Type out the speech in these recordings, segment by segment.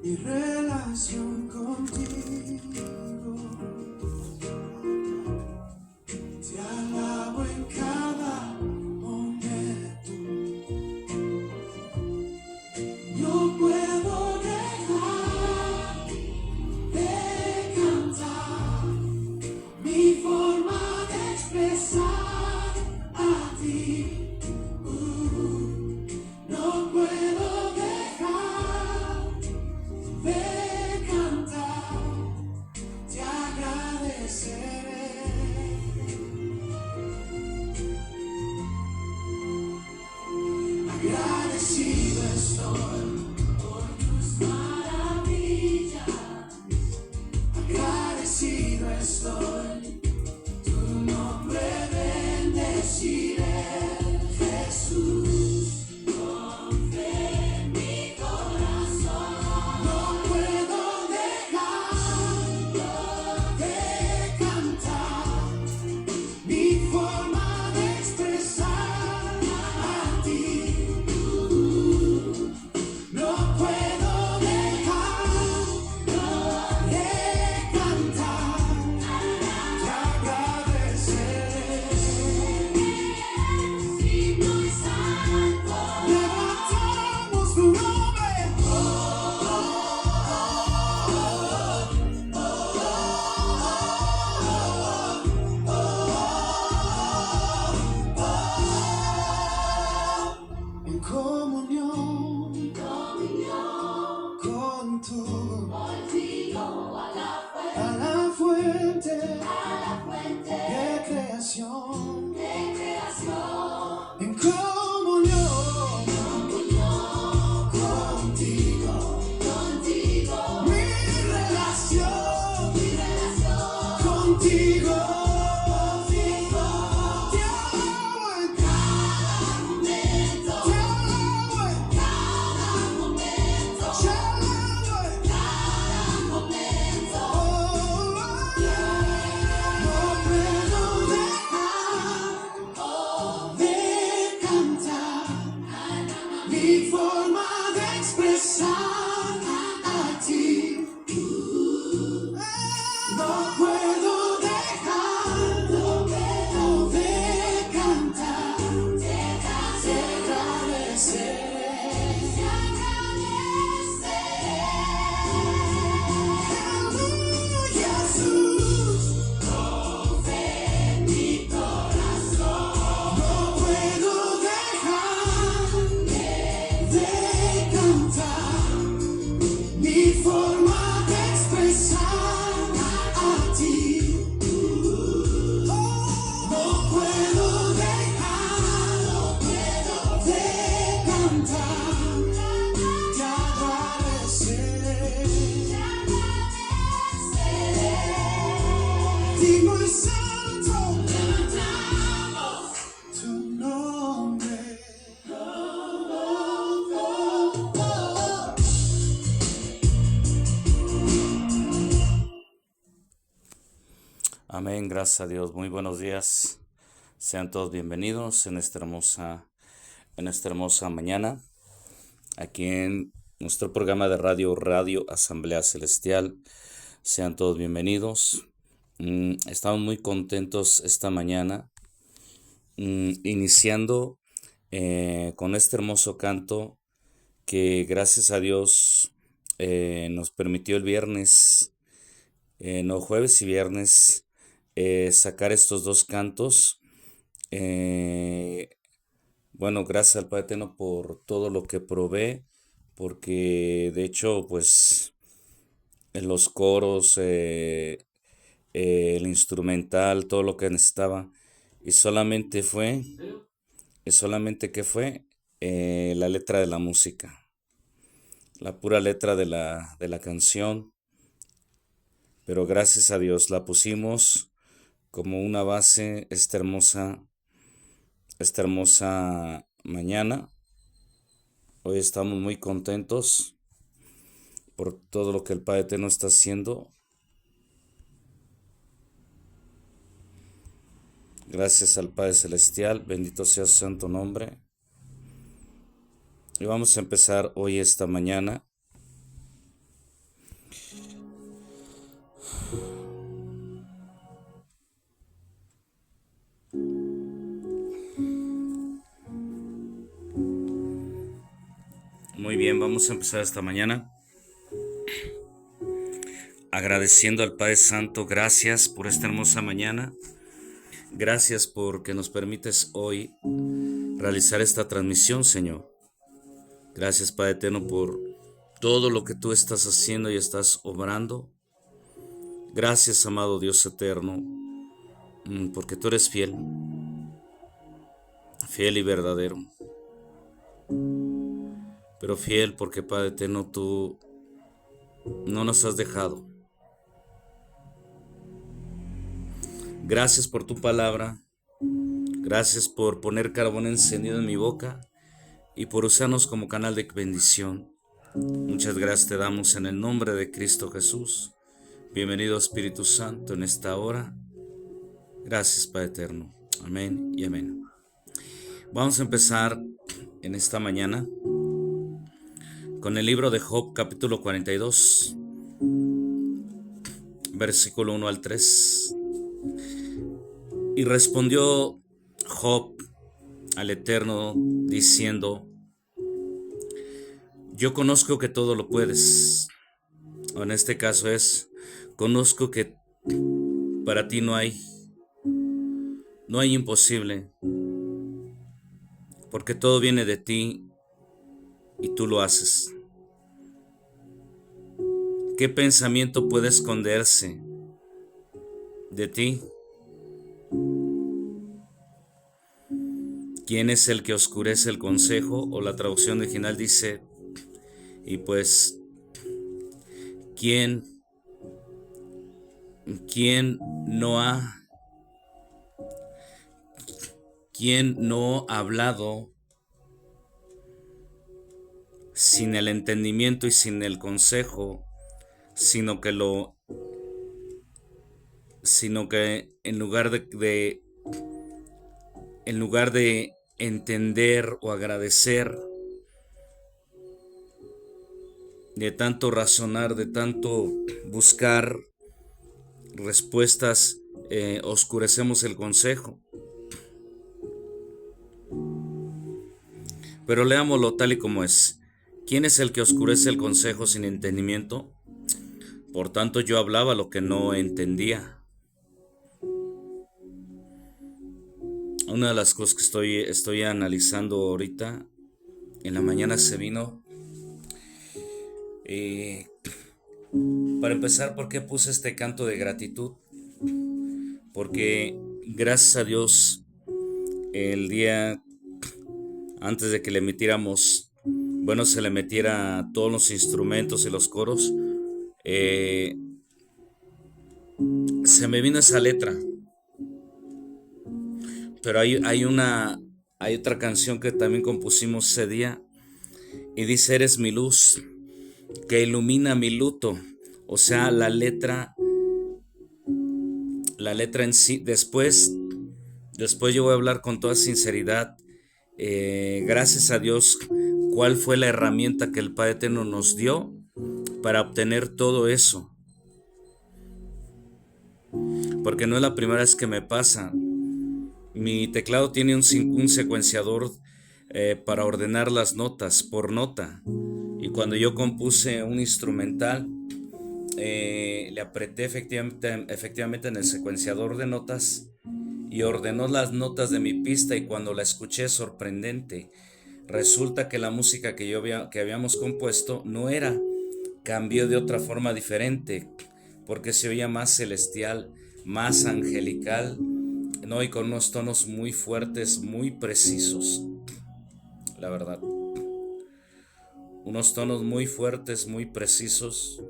mi relación contigo. Te alabo en cada momento. No puedo dejar de cantar mi forma de expresar a ti. No puedo dejar de cantar, te agradeceré. Agradecido estoy por tus maravillas. Agradecido estoy, tu nombre bendeciré, Jesús. Con fe en mi corazón, no puedo dejar de cantar mi forma de expresar a ti. No puedo dejar de cantar, te agradeceré. Himno y santo, levantamos tu nombre. En comunión contigo, a la fuente de creación. En comunión contigo, mi relación contigo. Te alabo en cada momento, te alabo en cada momento, te alabo en cada momento. No puedo dejar de cantar mi forma de expresar a ti. No puedo dejar de cantar, te agradeceré. Aleluya, Jesús. Con fe en mi corazón, no puedo dejar de cantar mi forma de expresar a ti. No puedo dejar de cantar, te agradeceré. Digno y santo, levantamos tu nombre. Amén, gracias a Dios. Muy buenos días. Sean todos bienvenidos en esta hermosa mañana, aquí en nuestro programa de Radio Asamblea Celestial. Sean todos bienvenidos. Estamos muy contentos esta mañana, iniciando con este hermoso canto que gracias a Dios nos permitió el viernes, jueves y viernes, sacar estos dos cantos. Bueno, gracias al Padre Eterno por todo lo que provee, porque de hecho, pues, en los coros, el instrumental, todo lo que necesitaba, y solamente fue la letra de la música, la pura letra de la canción, pero gracias a Dios la pusimos como una base esta hermosa mañana. Hoy estamos muy contentos por todo lo que el Padre Eterno está haciendo. Gracias al Padre Celestial, bendito sea su santo nombre. Y vamos a empezar hoy esta mañana bien, vamos a empezar esta mañana agradeciendo al Padre Santo. Gracias por esta hermosa mañana. Gracias porque nos permites hoy realizar esta transmisión, Señor. Gracias, Padre Eterno, por todo lo que tú estás haciendo y estás obrando. Gracias, amado Dios eterno, porque tú eres fiel, fiel y verdadero. Pero fiel porque, Padre Eterno, tú no nos has dejado. Gracias por tu palabra. Gracias por poner carbón encendido en mi boca y por usarnos como canal de bendición. Muchas gracias te damos en el nombre de Cristo Jesús. Bienvenido Espíritu Santo en esta hora. Gracias, Padre Eterno. Amén y amén. Vamos a empezar en esta mañana con el libro de Job, capítulo 42, versículo 1 al 3. Y respondió Job al Eterno diciendo: yo conozco que todo lo puedes. O en este caso conozco que para ti no hay imposible, porque todo viene de ti y tú lo haces. ¿Qué pensamiento puede esconderse de ti? ¿Quién es el que oscurece el consejo? O la traducción original dice: y pues, ¿quién no ha hablado sin el entendimiento y sin el consejo, sino que en lugar de entender o agradecer, de tanto razonar, de tanto buscar respuestas, oscurecemos el consejo? Pero leámoslo tal y como es. ¿Quién es el que oscurece el consejo sin entendimiento? Por tanto, yo hablaba lo que no entendía. Una de las cosas que estoy analizando ahorita, en la mañana se vino. Para empezar, ¿por qué puse este canto de gratitud? Porque gracias a Dios, el día antes de que le metiéramos, se le metiera todos los instrumentos y los coros, se me vino esa letra. Pero hay otra canción que también compusimos ese día y dice: eres mi luz que ilumina mi luto. O sea, la letra en sí. Después yo voy a hablar con toda sinceridad, gracias a Dios, cuál fue la herramienta que el Padre Eterno nos dio para obtener todo eso. Porque no es la primera vez que me pasa. Mi teclado tiene un secuenciador para ordenar las notas por nota. Y cuando yo compuse un instrumental, le apreté efectivamente en el secuenciador de notas y ordenó las notas de mi pista, y cuando la escuché, sorprendente. Resulta que la música que habíamos compuesto no era, cambió de otra forma diferente, porque se oía más celestial, más angelical, ¿no? Y con unos tonos muy fuertes, muy precisos, la verdad. Unos tonos muy fuertes, muy precisos.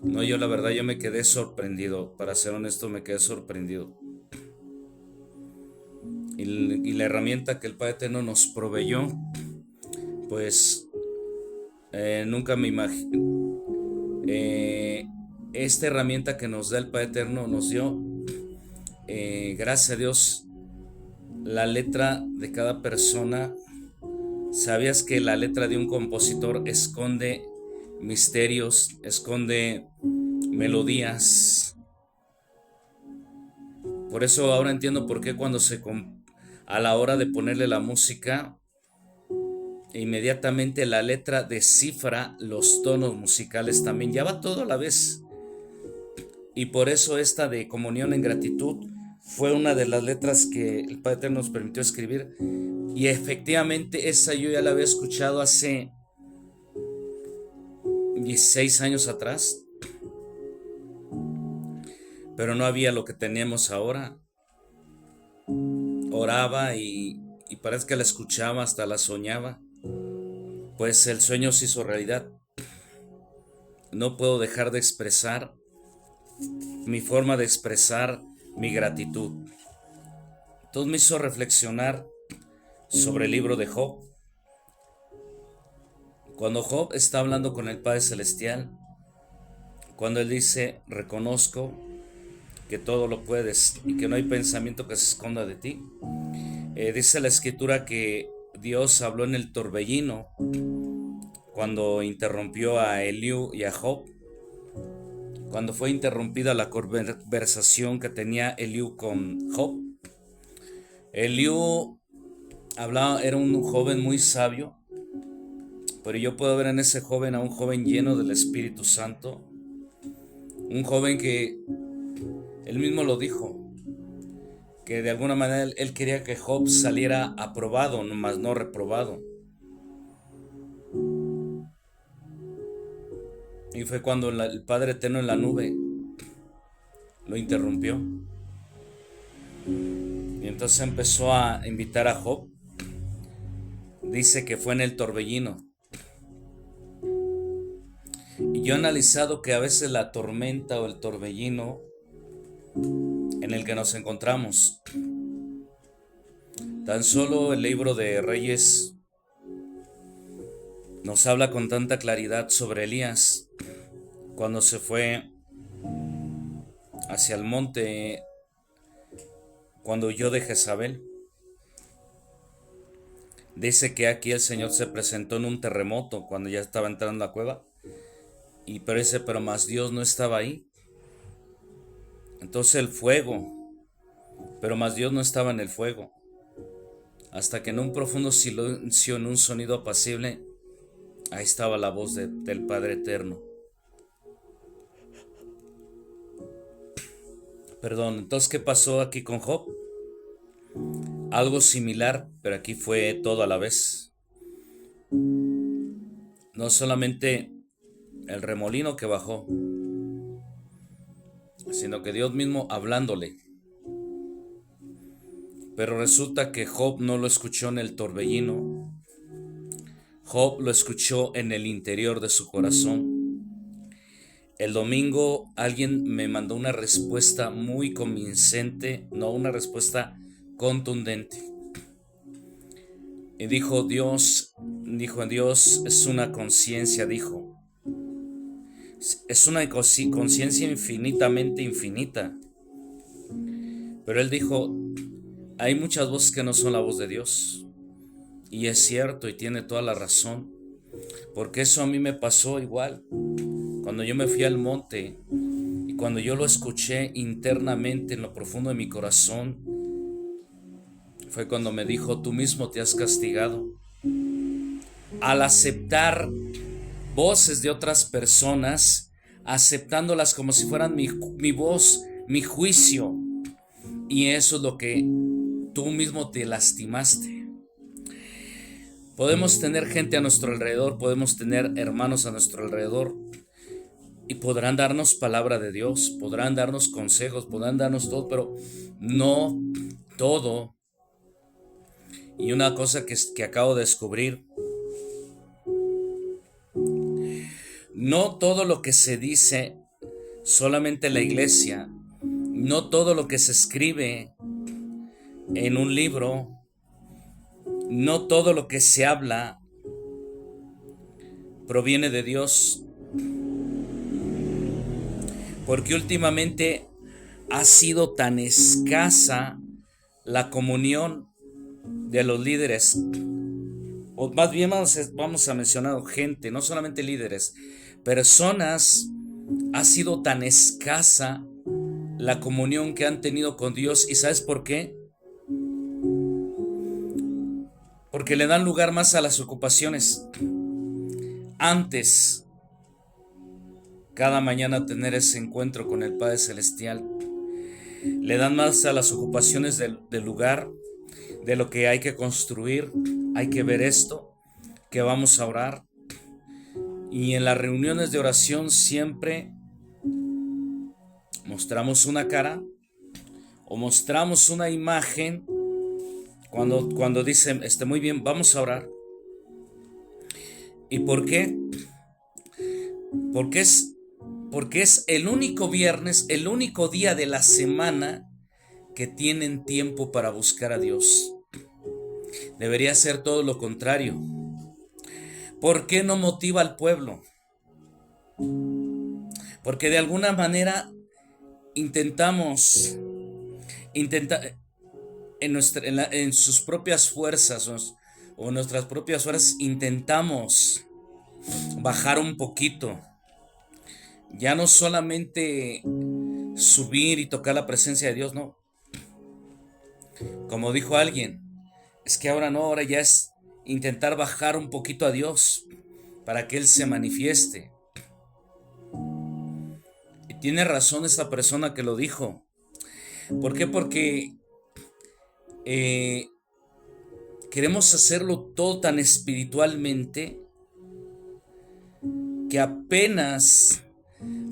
No, la verdad, yo me quedé sorprendido. Para ser honesto, me quedé sorprendido. Y la herramienta que el Padre Eterno nos proveyó, pues nunca me imaginé. Esta herramienta que nos da el Padre Eterno nos dio, gracias a Dios, la letra de cada persona. ¿Sabías que la letra de un compositor esconde misterios, esconde melodías, Por eso ahora entiendo por qué cuando a la hora de ponerle la música, inmediatamente la letra descifra los tonos musicales también. Ya va todo a la vez. Y por eso esta de Comunión en Gratitud fue una de las letras que el Padre Eterno nos permitió escribir. Y efectivamente esa yo ya la había escuchado hace 16 años atrás. Pero no había lo que teníamos ahora. Oraba y parece que la escuchaba, hasta la soñaba. Pues el sueño se hizo realidad. No puedo dejar de expresar mi forma de expresar mi gratitud. Entonces me hizo reflexionar sobre el libro de Job. Cuando Job está hablando con el Padre Celestial, cuando él dice, reconozco que todo lo puedes y que no hay pensamiento que se esconda de ti. Dice la escritura que Dios habló en el torbellino cuando interrumpió a Eliú y a Job, cuando fue interrumpida la conversación que tenía Eliú con Job. Eliú hablaba, era un joven muy sabio, pero yo puedo ver en ese joven a un joven lleno del Espíritu Santo, un joven que él mismo lo dijo, que de alguna manera él quería que Job saliera aprobado, más no reprobado. Y fue cuando el Padre Eterno en la nube lo interrumpió. Y entonces empezó a invitar a Job. Dice que fue en el torbellino. Y yo he analizado que a veces la tormenta o el torbellino en el que nos encontramos, tan solo el libro de Reyes nos habla con tanta claridad sobre Elías cuando se fue hacia el monte, cuando huyó de Jezabel. Dice que aquí el Señor se presentó en un terremoto cuando ya estaba entrando a la cueva, pero más Dios no estaba ahí. Entonces el fuego, pero más Dios no estaba en el fuego, hasta que en un profundo silencio, en un sonido apacible, ahí estaba la voz del Padre Eterno. Entonces ¿qué pasó aquí con Job? Algo similar, pero aquí fue todo a la vez. No solamente el remolino que bajó, sino que Dios mismo hablándole. Pero resulta que Job no lo escuchó en el torbellino. Job lo escuchó en el interior de su corazón. El domingo alguien me mandó una respuesta muy convincente, no, una respuesta contundente. Y dijo Dios es una conciencia, dijo. Es una conciencia infinitamente infinita. Pero él dijo, hay muchas voces que no son la voz de Dios. Y es cierto, y tiene toda la razón. Porque eso a mí me pasó igual. Cuando yo me fui al monte y cuando yo lo escuché internamente en lo profundo de mi corazón, fue cuando me dijo, tú mismo te has castigado. Al aceptar voces de otras personas, aceptándolas como si fueran mi voz, mi juicio. Y eso es lo que tú mismo te lastimaste. Podemos tener gente a nuestro alrededor, podemos tener hermanos a nuestro alrededor y podrán darnos palabra de Dios, podrán darnos consejos, podrán darnos todo, pero no todo. Y una cosa que acabo de descubrir, no todo lo que se dice solamente en la iglesia, no todo lo que se escribe en un libro, no todo lo que se habla proviene de Dios. Porque últimamente ha sido tan escasa la comunión de los líderes, o más bien vamos a mencionar gente, no solamente líderes, personas. Ha sido tan escasa la comunión que han tenido con Dios. ¿Y sabes por qué? Porque le dan lugar más a las ocupaciones. Antes, cada mañana tener ese encuentro con el Padre Celestial, le dan más a las ocupaciones del lugar, de lo que hay que construir. Hay que ver esto, que vamos a orar. Y en las reuniones de oración siempre mostramos una cara o mostramos una imagen cuando dicen, muy bien, vamos a orar. ¿Y por qué? Porque es el único viernes, el único día de la semana que tienen tiempo para buscar a Dios. Debería ser todo lo contrario. ¿Por qué no motiva al pueblo? Porque de alguna manera intentamos en sus propias fuerzas o nuestras propias fuerzas intentamos bajar un poquito. Ya no solamente subir y tocar la presencia de Dios, no. Como dijo alguien, es que ahora no, ahora ya es intentar bajar un poquito a Dios para que Él se manifieste. Y tiene razón esta persona que lo dijo. ¿Por qué? Porque queremos hacerlo todo tan espiritualmente que apenas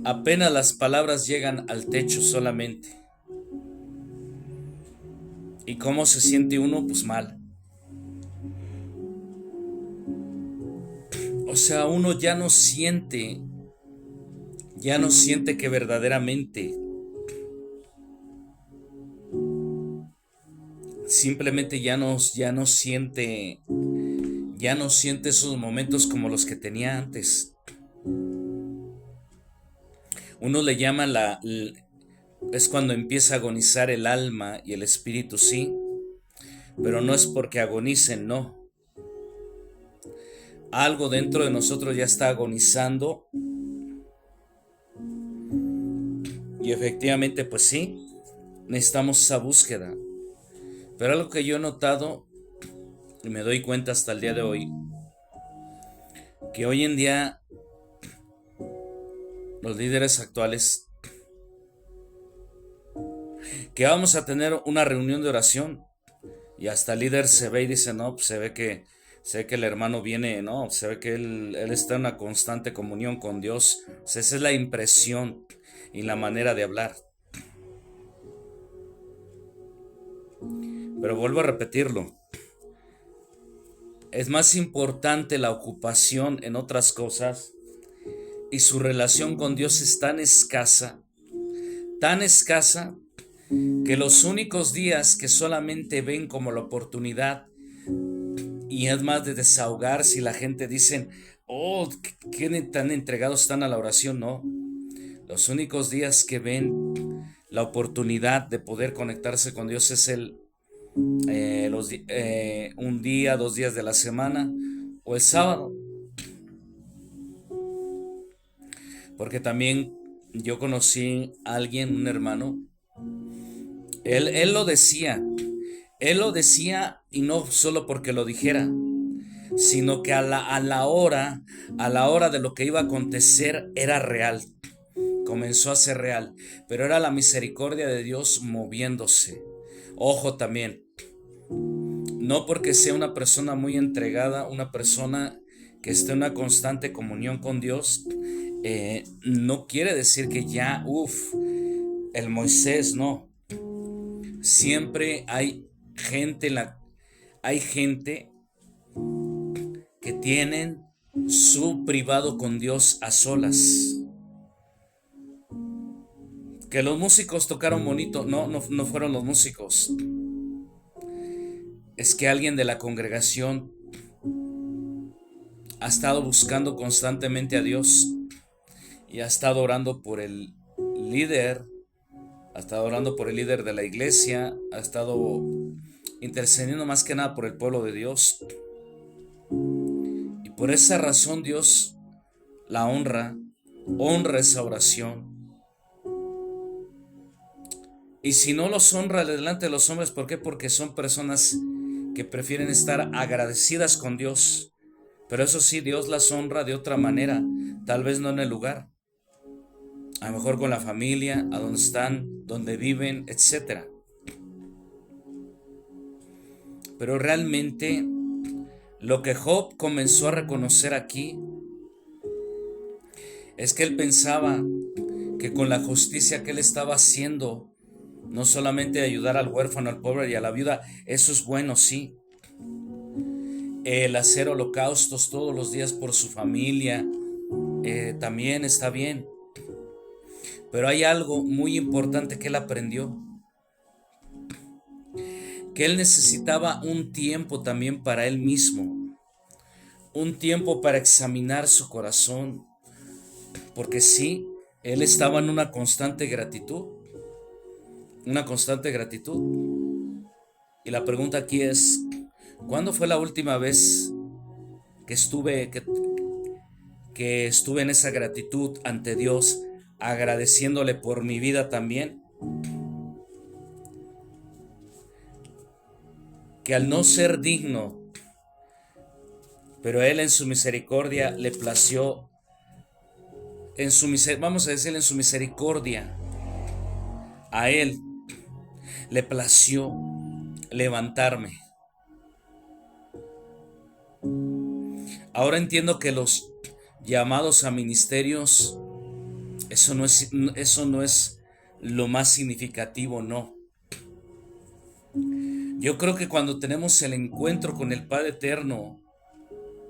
las palabras llegan al techo solamente. ¿Y cómo se siente uno? Pues mal. O sea, uno ya no siente que verdaderamente simplemente ya no siente esos momentos como los que tenía antes. Uno le llama es cuando empieza a agonizar el alma y el espíritu, sí, pero no es porque agonicen, no. Algo dentro de nosotros ya está agonizando. Y efectivamente, pues sí, necesitamos esa búsqueda. Pero algo que yo he notado, y me doy cuenta hasta el día de hoy, que hoy en día los líderes actuales, que vamos a tener una reunión de oración, y hasta el líder se ve y dice, no, pues se ve que el hermano viene, no, se ve que él está en una constante comunión con Dios. O sea, esa es la impresión y la manera de hablar. Pero vuelvo a repetirlo, es más importante la ocupación en otras cosas, y su relación con Dios es tan escasa, que los únicos días que solamente ven como la oportunidad, y es más de desahogarse, y la gente dice, oh, qué tan entregados están a la oración, no. Los únicos días que ven la oportunidad de poder conectarse con Dios es un día, 2 días de la semana o el sábado. Porque también yo conocí a alguien, un hermano, él lo decía y no solo porque lo dijera, sino que a la hora de lo que iba a acontecer era real. Comenzó a ser real, pero era la misericordia de Dios moviéndose. Ojo también, no porque sea una persona muy entregada, una persona que esté en una constante comunión con Dios, no quiere decir que ya, el Moisés, no. Siempre hay gente que tienen su privado con Dios a solas. Que los músicos tocaron bonito, no fueron los músicos. Es que alguien de la congregación ha estado buscando constantemente a Dios y ha estado orando por el líder, de la iglesia, ha estado intercediendo más que nada por el pueblo de Dios. Y por esa razón Dios la honra esa oración. Y si no los honra delante de los hombres, ¿por qué? Porque son personas que prefieren estar agradecidas con Dios. Pero eso sí, Dios las honra de otra manera, tal vez no en el lugar. A lo mejor con la familia, a donde están, donde viven, etc. Pero realmente lo que Job comenzó a reconocer aquí es que él pensaba que con la justicia que él estaba haciendo, no solamente ayudar al huérfano, al pobre y a la viuda, eso es bueno, sí. El hacer holocaustos todos los días por su familia, también está bien. Pero hay algo muy importante que él aprendió. Que él necesitaba un tiempo también para él mismo. Un tiempo para examinar su corazón. Porque sí, él estaba en una constante gratitud. Una constante gratitud. Y la pregunta aquí es, ¿cuándo fue la última vez que estuve en esa gratitud ante Dios, agradeciéndole por mi vida también? Que al no ser digno, pero Él en su misericordia le plació, vamos a decir en su misericordia, a Él le plació levantarme. Ahora entiendo que los llamados a ministerios, eso no es lo más significativo, no. Yo creo que cuando tenemos el encuentro con el Padre Eterno,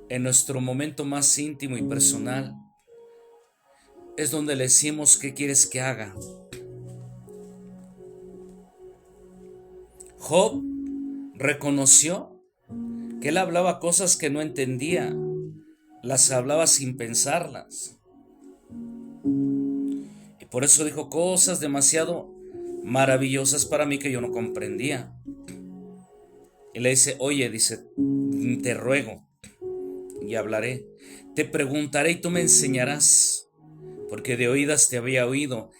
en nuestro momento más íntimo y personal, es donde le decimos qué quieres que haga. Job reconoció que él hablaba cosas que no entendía, las hablaba sin pensarlas. Y por eso dijo cosas demasiado maravillosas para mí que yo no comprendía. Y le dice, oye, dice, te ruego y hablaré, te preguntaré y tú me enseñarás, porque de oídas te había oído.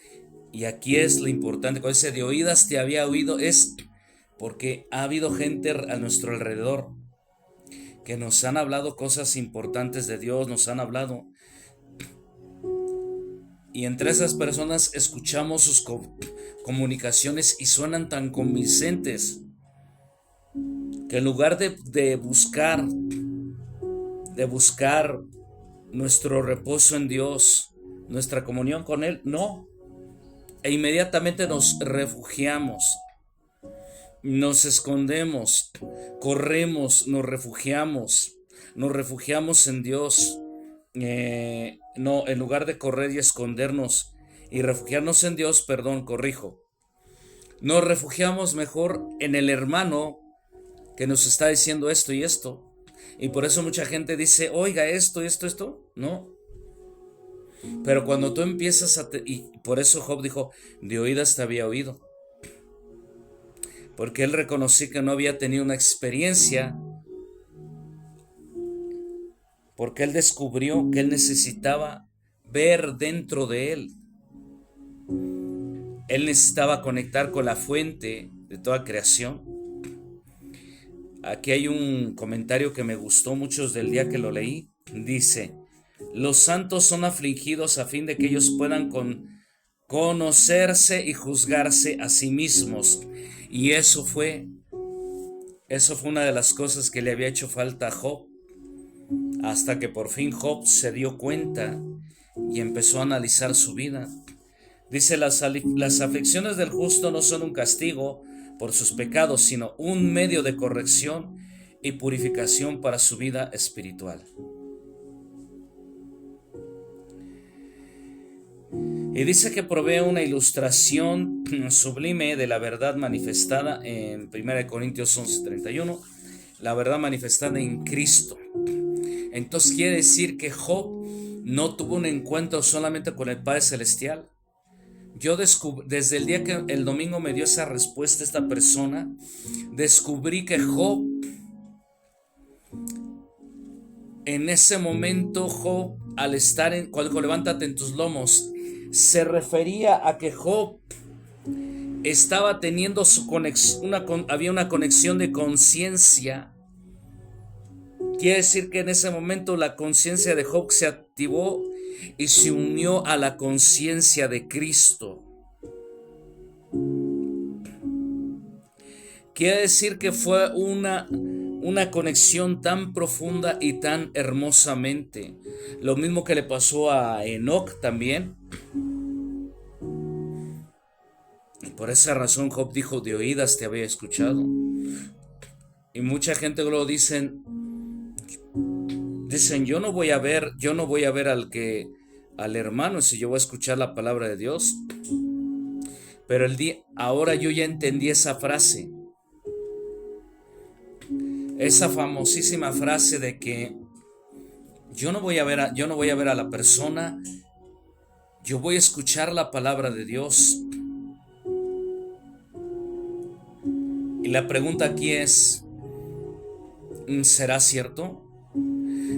Y aquí es lo importante, cuando dice de oídas te había oído, es porque ha habido gente a nuestro alrededor que nos han hablado cosas importantes de Dios, nos han hablado. Y entre esas personas escuchamos sus comunicaciones y suenan tan convincentes que en lugar de buscar nuestro reposo en Dios, nuestra comunión con Él, no. E inmediatamente nos refugiamos, nos escondemos, corremos, nos refugiamos en Dios. No, en lugar de correr y escondernos y refugiarnos en Dios, nos refugiamos mejor en el hermano que nos está diciendo esto y esto. Y por eso mucha gente dice, oiga, esto, no. Pero cuando tú empiezas y por eso Job dijo, de oídas te había oído. Porque él reconoció que no había tenido una experiencia, porque él descubrió que él necesitaba ver dentro de él. Él necesitaba conectar con la fuente de toda creación. Aquí hay un comentario que me gustó mucho del día que lo leí. Dice, los santos son afligidos a fin de que ellos puedan conocerse y juzgarse a sí mismos. Y eso fue una de las cosas que le había hecho falta a Job. Hasta que por fin Job se dio cuenta y empezó a analizar su vida. Dice, las aflicciones del justo no son un castigo por sus pecados, sino un medio de corrección y purificación para su vida espiritual. Y dice que provee una ilustración sublime de la verdad manifestada en 1 Corintios 11:31, la verdad manifestada en Cristo. Entonces quiere decir que Job no tuvo un encuentro solamente con el Padre Celestial. Yo desde el día que el domingo me dio esa respuesta esta persona, descubrí que Job, en ese momento Job, al estar cuando levántate en tus lomos, se refería a que Job estaba teniendo había una conexión de conciencia. Quiere decir que en ese momento la conciencia de Job se activó y se unió a la conciencia de Cristo. Quiere decir que fue una conexión tan profunda y tan hermosamente. Lo mismo que le pasó a Enoc también. Y por esa razón Job dijo: de oídas te había escuchado. Y mucha gente lo dicen, yo no voy a ver al hermano si yo voy a escuchar la palabra de Dios. Pero ahora yo ya entendí esa frase. Esa famosísima frase de que yo no voy a ver a la persona, yo voy a escuchar la palabra de Dios. Y la pregunta aquí es, ¿será cierto?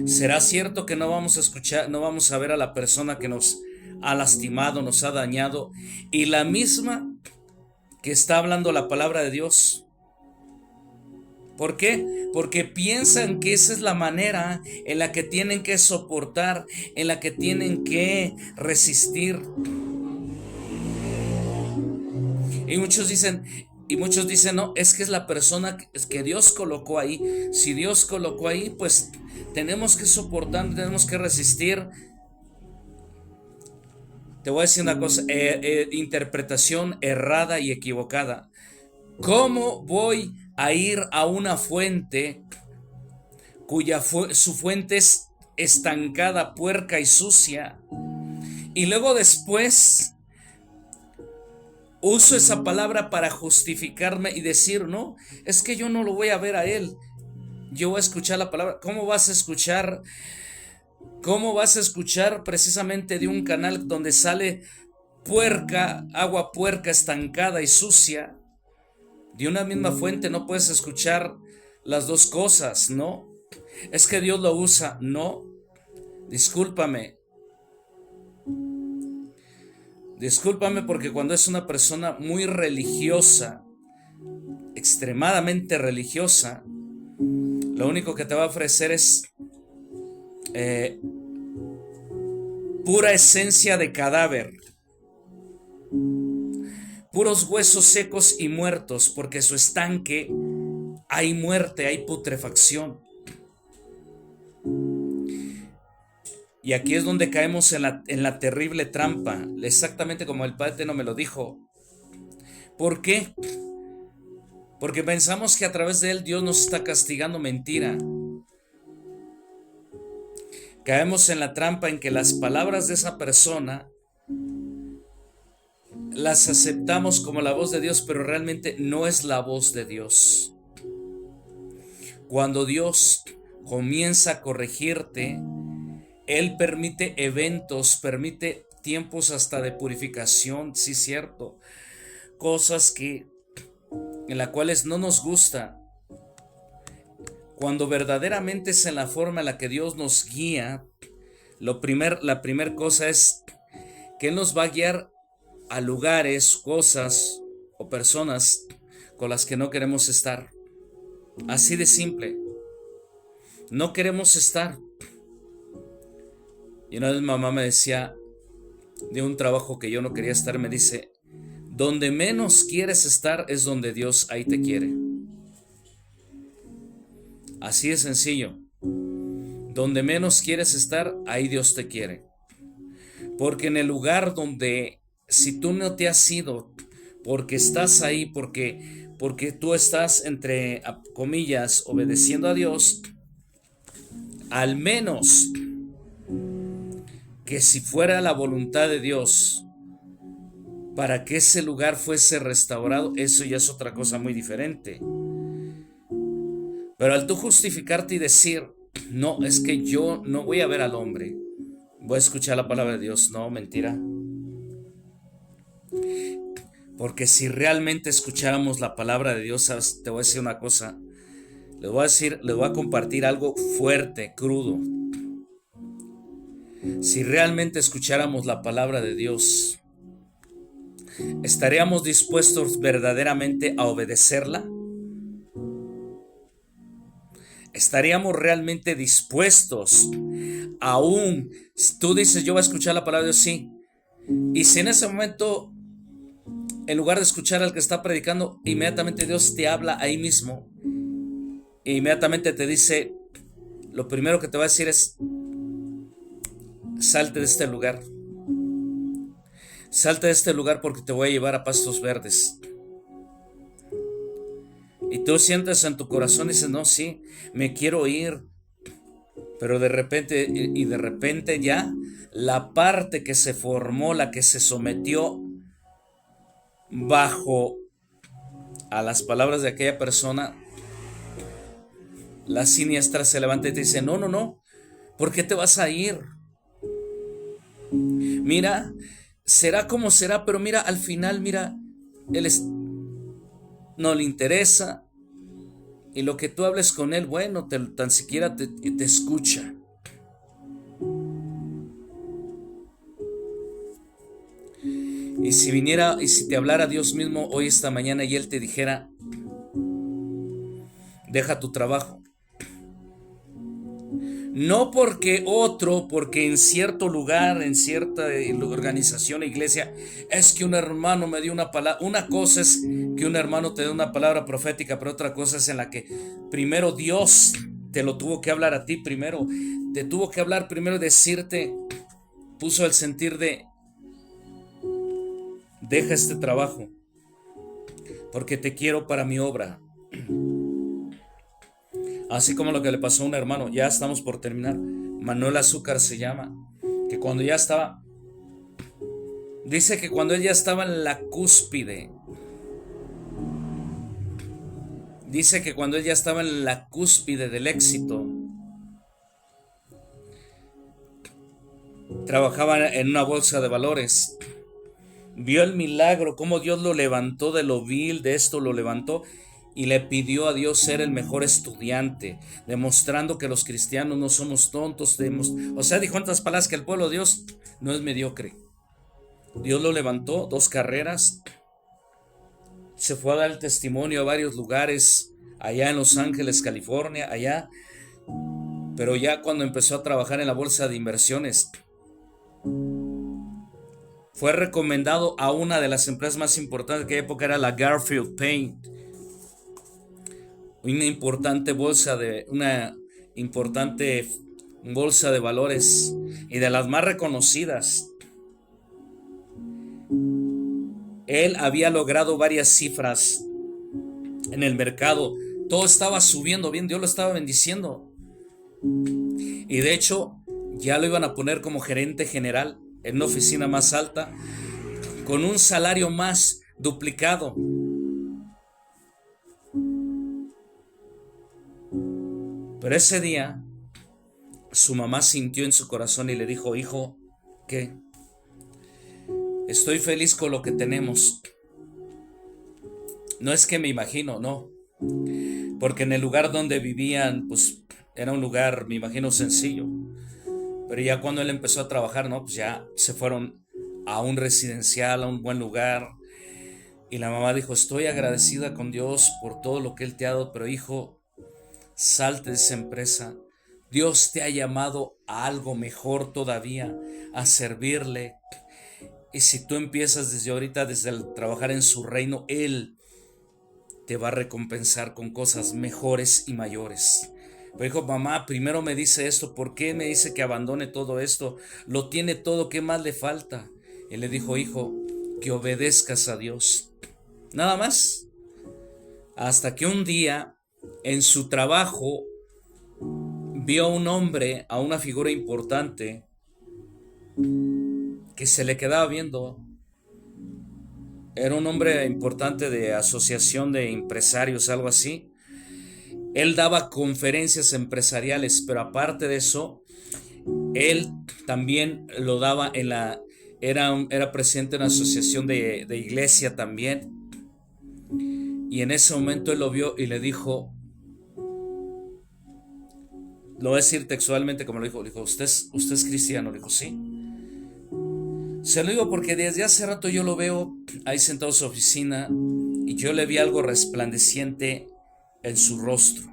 ¿Será cierto que no vamos a ver a la persona que nos ha lastimado, nos ha dañado, y la misma que está hablando la palabra de Dios? ¿Por qué? Porque piensan que esa es la manera en la que tienen que soportar, en la que tienen que resistir. Y muchos dicen, no, es que es la persona que Dios colocó ahí. Si Dios colocó ahí, pues tenemos que soportar, tenemos que resistir. Te voy a decir una cosa, interpretación errada y equivocada. ¿Cómo voy a ir a una fuente su fuente es estancada, puerca y sucia, y luego después uso esa palabra para justificarme y decir, no, es que yo no lo voy a ver a él, yo voy a escuchar la palabra? ¿Cómo vas a escuchar precisamente de un canal donde sale agua puerca, estancada y sucia? De una misma fuente no puedes escuchar las dos cosas, ¿no? Es que Dios lo usa, no. Discúlpame porque cuando es una persona muy religiosa, extremadamente religiosa, lo único que te va a ofrecer es pura esencia de cadáver, puros huesos secos y muertos, porque su estanque hay muerte, hay putrefacción. Y aquí es donde caemos en la terrible trampa, exactamente como el Padre Eterno me lo dijo. ¿Por qué? Porque pensamos que a través de él Dios nos está castigando. Mentira. Caemos en la trampa en que las palabras de esa persona las aceptamos como la voz de Dios, pero realmente no es la voz de Dios. Cuando Dios comienza a corregirte, Él permite eventos, permite tiempos hasta de purificación, sí, cierto, cosas en las cuales no nos gusta. Cuando verdaderamente es en la forma en la que Dios nos guía, la primera cosa es que Él nos va a guiar a lugares, cosas o personas con las que no queremos estar. Así de simple. No queremos estar. Y una vez mamá me decía de un trabajo que yo no quería estar, me dice, donde menos quieres estar es donde Dios ahí te quiere. Así de sencillo. Donde menos quieres estar, ahí Dios te quiere. Porque en el lugar donde, si tú no te has ido, porque estás ahí, porque tú estás, entre comillas, obedeciendo a Dios, al menos que si fuera la voluntad de Dios para que ese lugar fuese restaurado, eso ya es otra cosa muy diferente. Pero al tú justificarte y decir, no, es que yo no voy a ver al hombre, voy a escuchar la palabra de Dios. No, mentira. Porque si realmente escucháramos la palabra de Dios, ¿sabes? Te voy a decir una cosa. Les voy a compartir algo fuerte, crudo. Si realmente escucháramos la palabra de Dios, ¿Estaríamos dispuestos verdaderamente a obedecerla? ¿Estaríamos realmente dispuestos? Aún tú dices, yo voy a escuchar la palabra de Dios, sí. Y si en ese momento, en lugar de escuchar al que está predicando, inmediatamente Dios te habla ahí mismo, e inmediatamente te dice, lo primero que te va a decir es, salte de este lugar. Salte de este lugar porque te voy a llevar a pastos verdes. Y tú sientes en tu corazón y dices, no, sí, me quiero ir. Pero de repente ya la parte que se formó, la que se sometió bajo a las palabras de aquella persona, la siniestra se levanta y te dice, no, no, no, ¿por qué te vas a ir? Mira, será como será, pero mira, al final, mira, no le interesa. Y lo que tú hables con él, bueno, tan siquiera te escucha. Y si viniera, y si te hablara Dios mismo hoy, esta mañana, y Él te dijera, deja tu trabajo. No porque en cierto lugar, en cierta organización, iglesia, es que un hermano me dio una palabra. Una cosa es que un hermano te dé una palabra profética, pero otra cosa es en la que primero Dios te lo tuvo que hablar a ti primero. Te tuvo que hablar primero y decirte, puso el sentir de, deja este trabajo, porque te quiero para mi obra. Así como lo que le pasó a un hermano, ya estamos por terminar. Manuel Azúcar se llama, que cuando ya estaba, dice que cuando él ya estaba en la cúspide, dice que cuando él ya estaba en la cúspide del éxito, trabajaba en una bolsa de valores, vio el milagro, cómo Dios lo levantó de lo vil, de esto lo levantó, y le pidió a Dios ser el mejor estudiante, demostrando que los cristianos no somos tontos. O sea, dijo en otras palabras que el pueblo de Dios no es mediocre. Dios lo levantó, 2 carreras, se fue a dar el testimonio a varios lugares, allá en Los Ángeles, California, allá. Pero ya cuando empezó a trabajar en la bolsa de inversiones, fue recomendado a una de las empresas más importantes de aquella época, era la Garfield Paint. Una importante bolsa de valores y de las más reconocidas. Él había logrado varias cifras en el mercado, todo estaba subiendo bien, Dios lo estaba bendiciendo, y de hecho ya lo iban a poner como gerente general en una oficina más alta, con un salario más duplicado. Pero ese día su mamá sintió en su corazón y le dijo, hijo, ¿qué? Estoy feliz con lo que tenemos. No es que me imagino, no. Porque en el lugar donde vivían, pues era un lugar, me imagino, sencillo. Pero ya cuando él empezó a trabajar, no, pues ya se fueron a un residencial, a un buen lugar. Y la mamá dijo, estoy agradecida con Dios por todo lo que Él te ha dado, pero hijo, salte de esa empresa. Dios te ha llamado a algo mejor todavía, a servirle. Y si tú empiezas desde ahorita, desde el trabajar en su reino, Él te va a recompensar con cosas mejores y mayores. Pero dijo, mamá, primero me dice esto, ¿por qué me dice que abandone todo esto? Lo tiene todo, ¿qué más le falta? Él le dijo, hijo, que obedezcas a Dios. Nada más. Hasta que un día, en su trabajo, vio a un hombre, a una figura importante, que se le quedaba viendo. Era un hombre importante de asociación de empresarios, algo así. Él daba conferencias empresariales, pero aparte de eso, él también lo daba era presidente de una asociación de iglesia también. Y en ese momento él lo vio y le dijo, lo voy a decir textualmente como lo dijo, ¿usted es cristiano? Le dijo, sí. Se lo digo porque desde hace rato yo lo veo ahí sentado en su oficina y yo le vi algo resplandeciente en su rostro.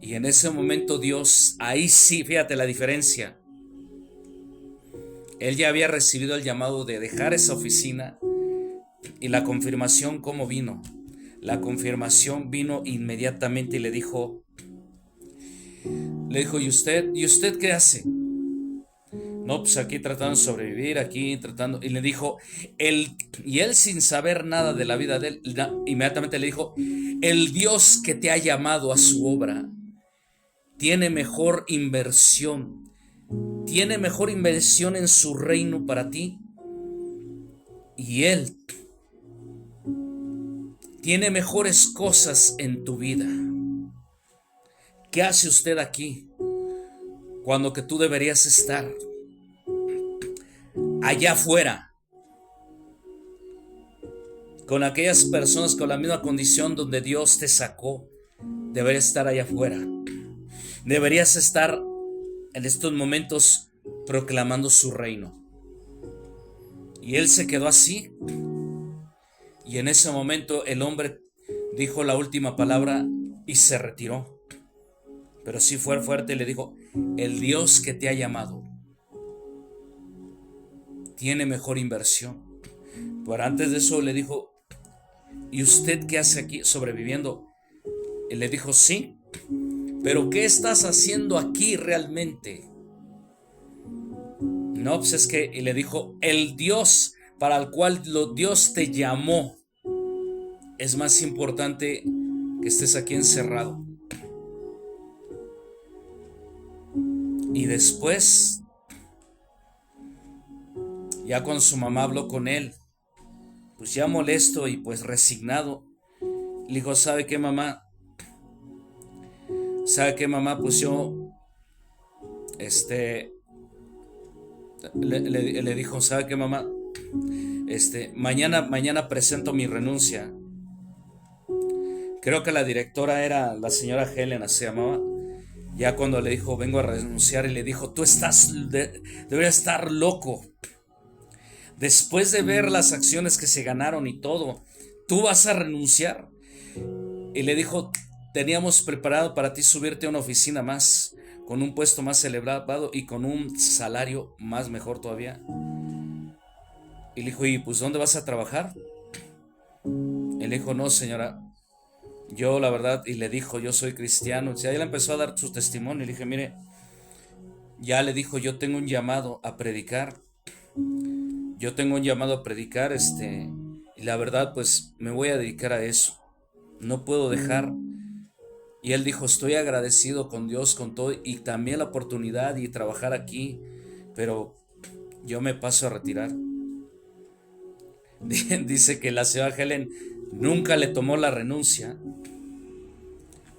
Y en ese momento Dios, ahí sí, fíjate la diferencia. Él ya había recibido el llamado de dejar esa oficina y la confirmación, ¿cómo vino? La confirmación vino inmediatamente y le dijo, ¿y usted qué hace? No, pues aquí tratando de sobrevivir, aquí tratando. Y le dijo, y él sin saber nada de la vida de él, inmediatamente le dijo, el Dios que te ha llamado a su obra tiene mejor inversión en su reino para ti. Y Él tiene mejores cosas en tu vida. ¿Qué hace usted aquí cuando que tú deberías estar allá afuera con aquellas personas con la misma condición donde Dios te sacó? Deberías estar allá afuera. Deberías estar en estos momentos proclamando su reino. Y él se quedó así. Y en ese momento el hombre dijo la última palabra y se retiró. Pero sí fue fuerte y le dijo, el Dios que te ha llamado tiene mejor inversión. Pero antes de eso le dijo, ¿y usted qué hace aquí sobreviviendo? Y le dijo, sí, pero ¿qué estás haciendo aquí realmente? No, pues es que, y le dijo, el Dios para el cual Dios te llamó es más importante que estés aquí encerrado. Y después, ya cuando su mamá habló con él, pues ya molesto y pues resignado, le dijo, ¿sabe qué, mamá? Pues yo, le dijo, ¿sabe qué, mamá? Mañana presento mi renuncia. Creo que la directora era la señora Helena, se llamaba. Ya cuando le dijo, vengo a renunciar, y le dijo, tú deberías estar loco. Después de ver las acciones que se ganaron y todo, ¿tú vas a renunciar? Y le dijo, teníamos preparado para ti subirte a una oficina más, con un puesto más elevado y con un salario más mejor todavía. Y le dijo, ¿y pues dónde vas a trabajar? Y le dijo, no, señora, yo la verdad, y le dijo, yo soy cristiano. O sea, ella empezó a dar su testimonio y le dije, mire, ya le dijo, yo tengo un llamado a predicar. Y la verdad, pues me voy a dedicar a eso. No puedo dejar. Y él dijo, estoy agradecido con Dios, con todo, y también la oportunidad y trabajar aquí, pero yo me paso a retirar. Dice que la señora Helen nunca le tomó la renuncia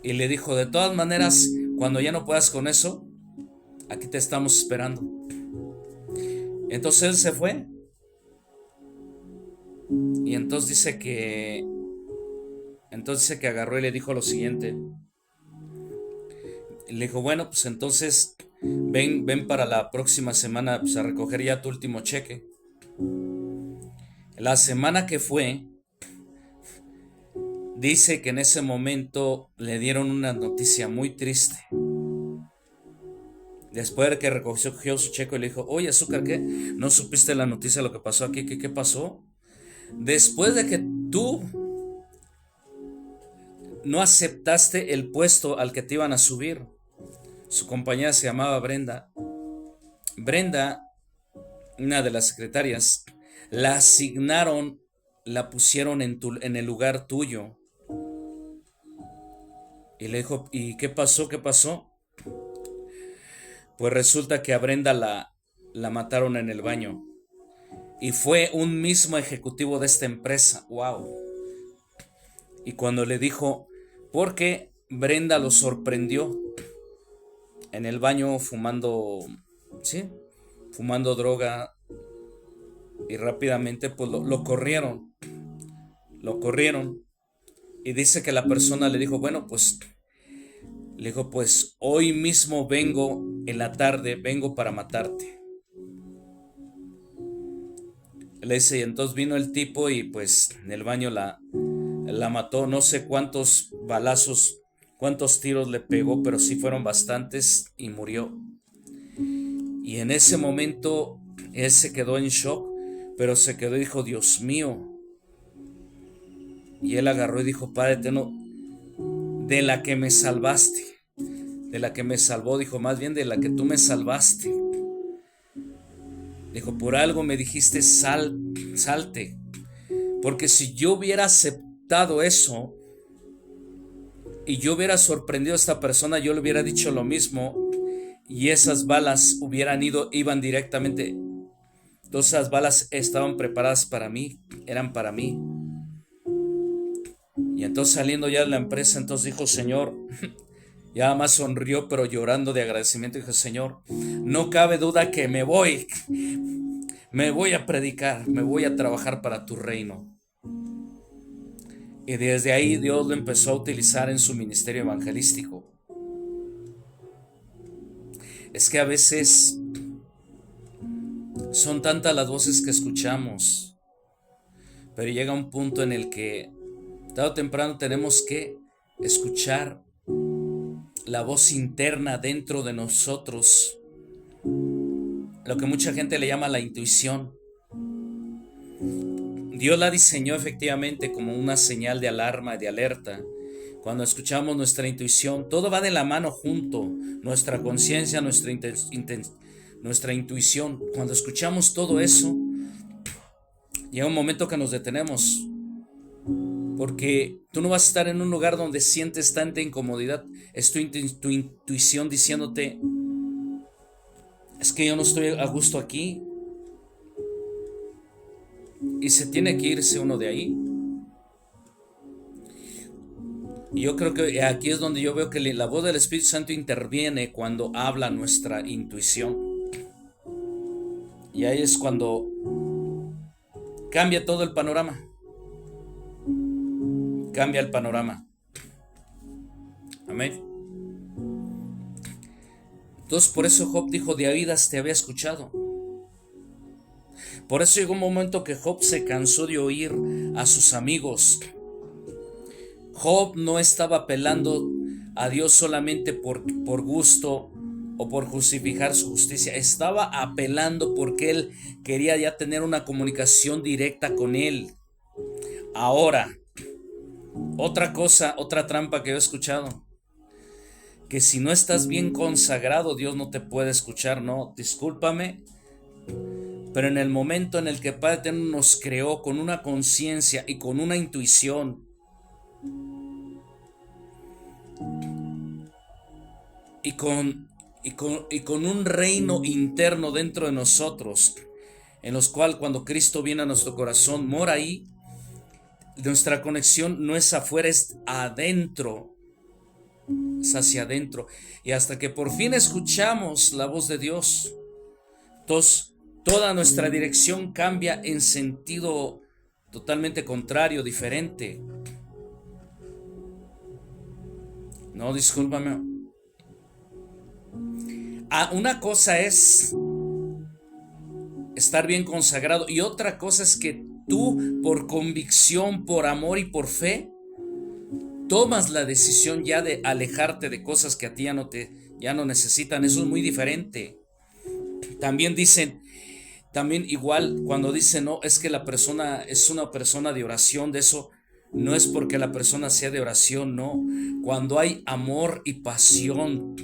y le dijo, de todas maneras, cuando ya no puedas con eso, aquí te estamos esperando. Entonces él se fue. Y entonces dice que agarró y le dijo lo siguiente. Le dijo, bueno, pues entonces ven para la próxima semana, pues, a recoger ya tu último cheque. La semana que fue, dice que en ese momento le dieron una noticia muy triste. Después de que recogió su cheque, le dijo, oye, Azúcar, ¿qué? ¿No supiste la noticia de lo que pasó aquí? ¿Qué pasó? Después de que tú no aceptaste el puesto al que te iban a subir. Su compañera se llamaba Brenda. Brenda, una de las secretarias, la asignaron, la pusieron en el lugar tuyo. Y le dijo, ¿y qué pasó? Pues resulta que a Brenda la mataron en el baño. Y fue un mismo ejecutivo de esta empresa. ¡Wow! Y cuando le dijo, porque Brenda lo sorprendió en el baño fumando droga, y rápidamente pues lo corrieron. Y dice que la persona le dijo, bueno, pues hoy mismo vengo en la tarde, vengo para matarte. Le dice, y entonces vino el tipo y pues en el baño la mató. No sé cuántos balazos, cuántos tiros le pegó, pero sí fueron bastantes y murió. Y en ese momento él se quedó en shock, pero se quedó y dijo, Dios mío. Y él agarró y dijo, Padre eterno, de la que me salvaste, de la que me salvó, dijo, más bien de la que tú me salvaste. Dijo, por algo me dijiste salte, porque si yo hubiera aceptado eso y yo hubiera sorprendido a esta persona, yo le hubiera dicho lo mismo y esas balas iban directamente. Todas esas balas estaban preparadas para mí, eran para mí. Y entonces saliendo ya de la empresa, entonces dijo, Señor, ya más sonrió, pero llorando de agradecimiento, dijo, Señor, no cabe duda que me voy a predicar, me voy a trabajar para tu reino. Y desde ahí Dios lo empezó a utilizar en su ministerio evangelístico. Es que a veces son tantas las voces que escuchamos, pero llega un punto en el que tarde o temprano tenemos que escuchar la voz interna dentro de nosotros, lo que mucha gente le llama la intuición. Dios la diseñó efectivamente como una señal de alarma, de alerta. Cuando escuchamos nuestra intuición, todo va de la mano junto, nuestra conciencia, nuestra intuición. Cuando escuchamos todo eso, llega un momento que nos detenemos, porque tú no vas a estar en un lugar donde sientes tanta incomodidad. Es tu intuición diciéndote, es que yo no estoy a gusto aquí, y se tiene que irse uno de ahí. Y yo creo que aquí es donde yo veo que la voz del Espíritu Santo interviene cuando habla nuestra intuición. Y ahí es cuando cambia todo el panorama. Cambia el panorama. Amén. Entonces por eso Job dijo, de oídas te había escuchado. Por eso llegó un momento que Job se cansó de oír a sus amigos. Job no estaba apelando a Dios solamente por gusto o por justificar su justicia. Estaba apelando porque él quería ya tener una comunicación directa con él. Ahora, otra cosa, otra trampa que yo he escuchado, que si no estás bien consagrado, Dios no te puede escuchar. No, discúlpame, pero en el momento en el que Padre Eterno nos creó con una conciencia y con una intuición, y con un reino interno dentro de nosotros, en los cuales cuando Cristo viene a nuestro corazón, mora ahí. Nuestra conexión no es afuera, es adentro, es hacia adentro. Y hasta que por fin escuchamos la voz de Dios, entonces toda nuestra dirección cambia en sentido totalmente contrario, diferente. No, discúlpame. Una cosa es estar bien consagrado y otra cosa es que tú, por convicción, por amor y por fe, tomas la decisión ya de alejarte de cosas que a ti ya no necesitan. Eso es muy diferente. También dicen, también igual cuando dicen, no, es que la persona es una persona de oración, de eso no es porque la persona sea de oración, no. Cuando hay amor y pasión,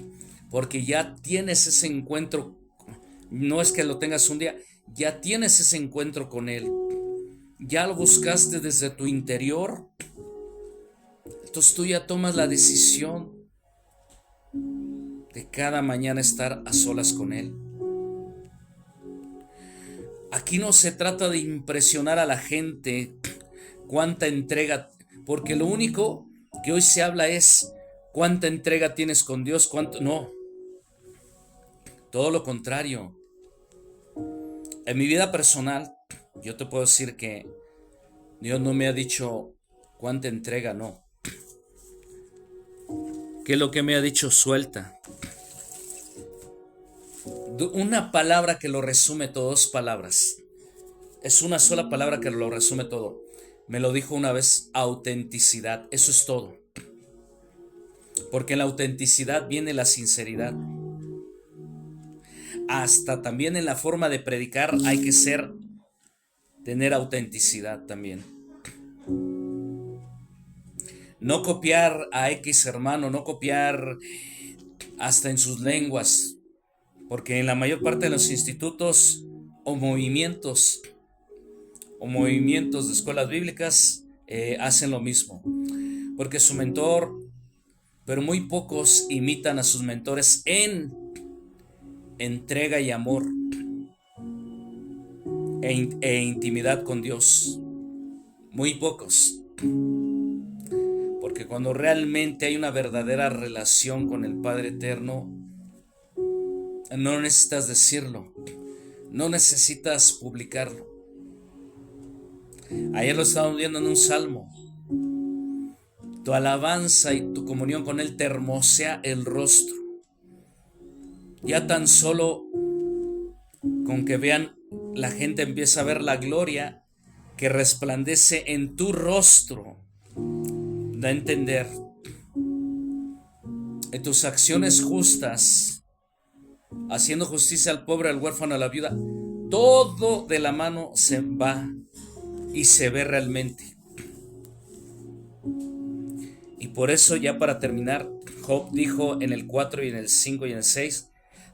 porque ya tienes ese encuentro, no es que lo tengas un día, ya tienes ese encuentro con Él, ya lo buscaste desde tu interior, entonces tú ya tomas la decisión de cada mañana estar a solas con Él. Aquí no se trata de impresionar a la gente cuánta entrega, porque lo único que hoy se habla es cuánta entrega tienes con Dios, cuánto no. Todo lo contrario. En mi vida personal, yo te puedo decir que Dios no me ha dicho cuánta entrega, no. ¿Qué es lo que me ha dicho? Suelta. Una palabra que lo resume todo, 2 palabras. Es una sola palabra que lo resume todo. Me lo dijo una vez: autenticidad. Eso es todo. Porque en la autenticidad viene la sinceridad. Hasta también en la forma de predicar hay que tener autenticidad también. No copiar a X hermano, no copiar hasta en sus lenguas, porque en la mayor parte de los institutos o movimientos de escuelas bíblicas hacen lo mismo, porque su mentor, pero muy pocos imitan a sus mentores en entrega y amor e intimidad con Dios. Muy pocos. Porque cuando realmente hay una verdadera relación con el Padre Eterno, no necesitas decirlo, no necesitas publicarlo. Ayer lo estábamos viendo en un salmo. Tu alabanza y tu comunión con Él te hermosea el rostro. Ya tan solo con que vean, la gente empieza a ver la gloria que resplandece en tu rostro. Da a entender. En tus acciones justas, haciendo justicia al pobre, al huérfano, a la viuda, todo de la mano se va y se ve realmente. Y por eso, ya para terminar, Job dijo en el 4 y en el 5 y en el 6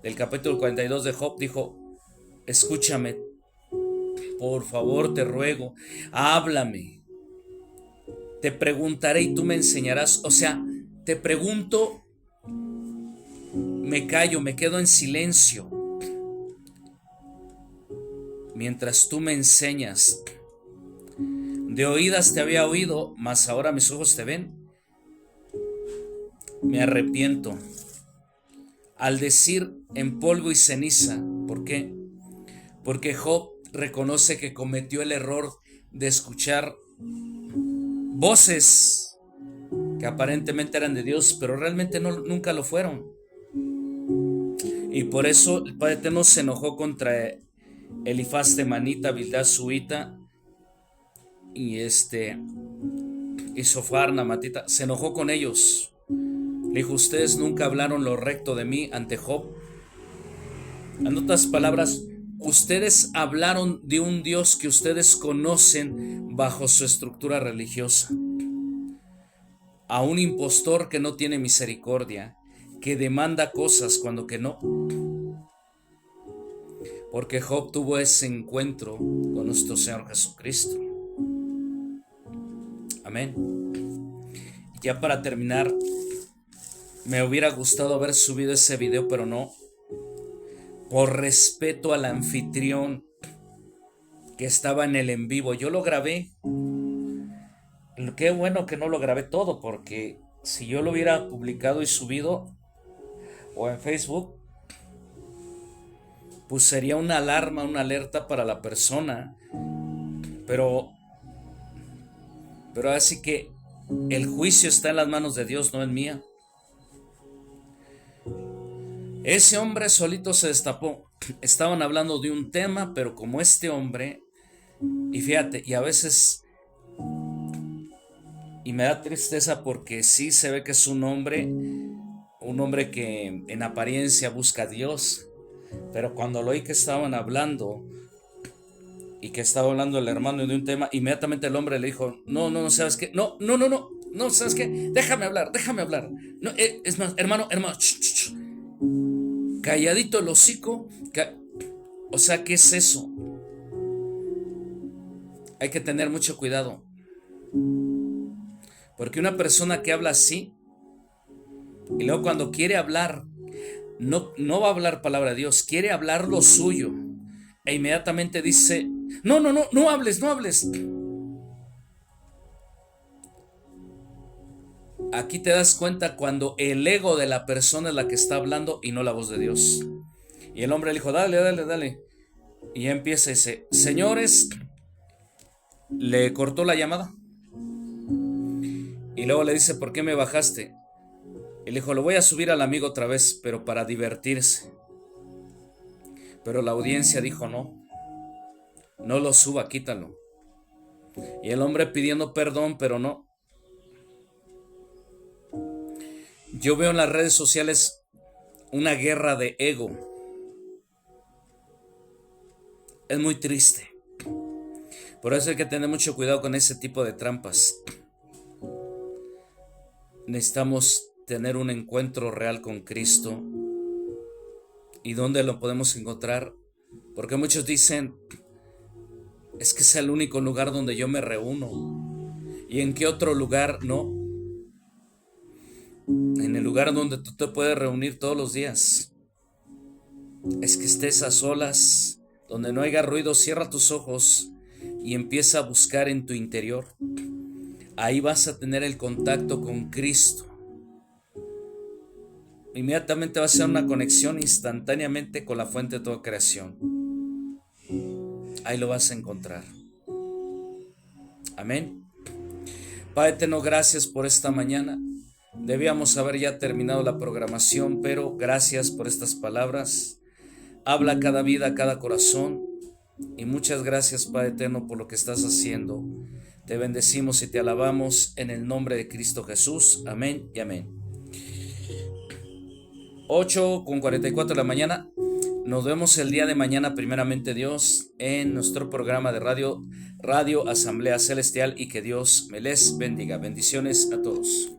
del capítulo 42 de Job, dijo: escúchame, por favor te ruego, háblame, te preguntaré y tú me enseñarás. O sea, te pregunto, me callo, me quedo en silencio mientras tú me enseñas. De oídas te había oído, mas ahora mis ojos te ven. Me arrepiento al decir en polvo y ceniza. ¿Por qué? Porque Job reconoce que cometió el error de escuchar voces que aparentemente eran de Dios, pero realmente nunca lo fueron. Y por eso el Padre Eterno se enojó contra Elifaz temanita, Bildad suita y Sofar namatita. Se enojó con ellos. Le dijo: ustedes nunca hablaron lo recto de mí ante Job. En otras palabras, ustedes hablaron de un Dios que ustedes conocen bajo su estructura religiosa, a un impostor que no tiene misericordia, que demanda cosas cuando que no. Porque Job tuvo ese encuentro con nuestro Señor Jesucristo. Amén. Y ya para terminar, me hubiera gustado haber subido ese video, pero no. Por respeto al anfitrión que estaba en el en vivo, yo lo grabé. Qué bueno que no lo grabé todo, porque si yo lo hubiera publicado y subido o en Facebook, pues sería una alarma, una alerta para la persona. Pero así que el juicio está en las manos de Dios, no en mía. Ese hombre solito se destapó. Estaban hablando de un tema, pero como este hombre, y fíjate, y a veces, y me da tristeza porque sí se ve que es un hombre que en apariencia busca a Dios, pero cuando lo oí que estaban hablando y que estaba hablando el hermano de un tema, inmediatamente el hombre le dijo: no, ¿sabes qué? No, ¿sabes qué? Déjame hablar. No, es más, hermano, calladito el hocico. O sea, ¿qué es eso? Hay que tener mucho cuidado, porque una persona que habla así y luego cuando quiere hablar, no va a hablar palabra de Dios, quiere hablar lo suyo, e inmediatamente dice: no hables. Aquí te das cuenta cuando el ego de la persona es la que está hablando y no la voz de Dios. Y el hombre le dijo: dale. Y ya empieza y dice: señores, le cortó la llamada. Y luego le dice: ¿por qué me bajaste? Y le dijo: lo voy a subir al amigo otra vez, pero para divertirse. Pero la audiencia dijo: no. No lo suba, quítalo. Y el hombre pidiendo perdón, pero no. Yo veo en las redes sociales una guerra de ego. Es muy triste. Por eso hay que tener mucho cuidado con ese tipo de trampas. Necesitamos tener un encuentro real con Cristo. ¿Y dónde lo podemos encontrar? Porque muchos dicen, es que es el único lugar donde yo me reúno. ¿Y en qué otro lugar? No. En el lugar donde tú te puedes reunir todos los días. Es que estés a solas, donde no haya ruido, cierra tus ojos y empieza a buscar en tu interior. Ahí vas a tener el contacto con Cristo. Inmediatamente va a ser una conexión instantáneamente con la fuente de toda creación. Ahí lo vas a encontrar. Amén. Padre eterno, gracias por esta mañana. Debíamos haber ya terminado la programación, pero gracias por estas palabras. Habla a cada vida, a cada corazón. Y muchas gracias, Padre eterno, por lo que estás haciendo. Te bendecimos y te alabamos en el nombre de Cristo Jesús. Amén y amén. 8:44 de la mañana. Nos vemos el día de mañana, primeramente Dios, en nuestro programa de Radio Asamblea Celestial, y que Dios me les bendiga. Bendiciones a todos.